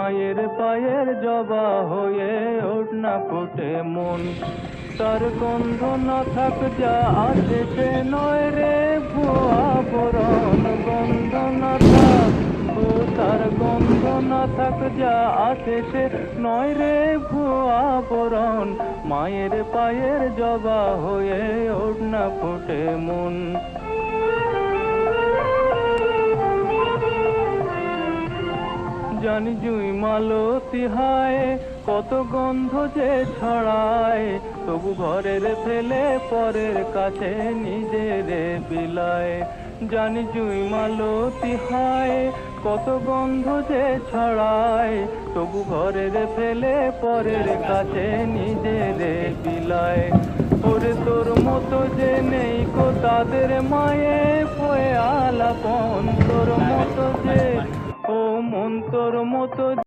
মায়ের পায়ের জবা হয়ে ওঠ না ফুটে মন। তার গন্ধ না থাক যা আছে সে নয় রে ভুয়া বরণ, গন্ধ না থাক ও তার গন্ধ না থাক যা আছে সে নয় রে ভুয়া বরণ। মায়ের পায়ের জবা হয়ে ওঠ না ফুটে মন। জানি জুই মালতী হায় কত গন্ধ যে ছড়ায়, তবু ঘরের ফেলে পরের কাছে নিজের বিলায়। জানি জুই মালতী হায় কত গন্ধ যে ছড়ায়, তবু ঘরের ফেলে পরের কাছে নিজের বিলায়। ওরে তোর মতো যে নেই কো তাদের মায়ে পয়ে আলাপন, তোর মতো যে ও মন তোর মতো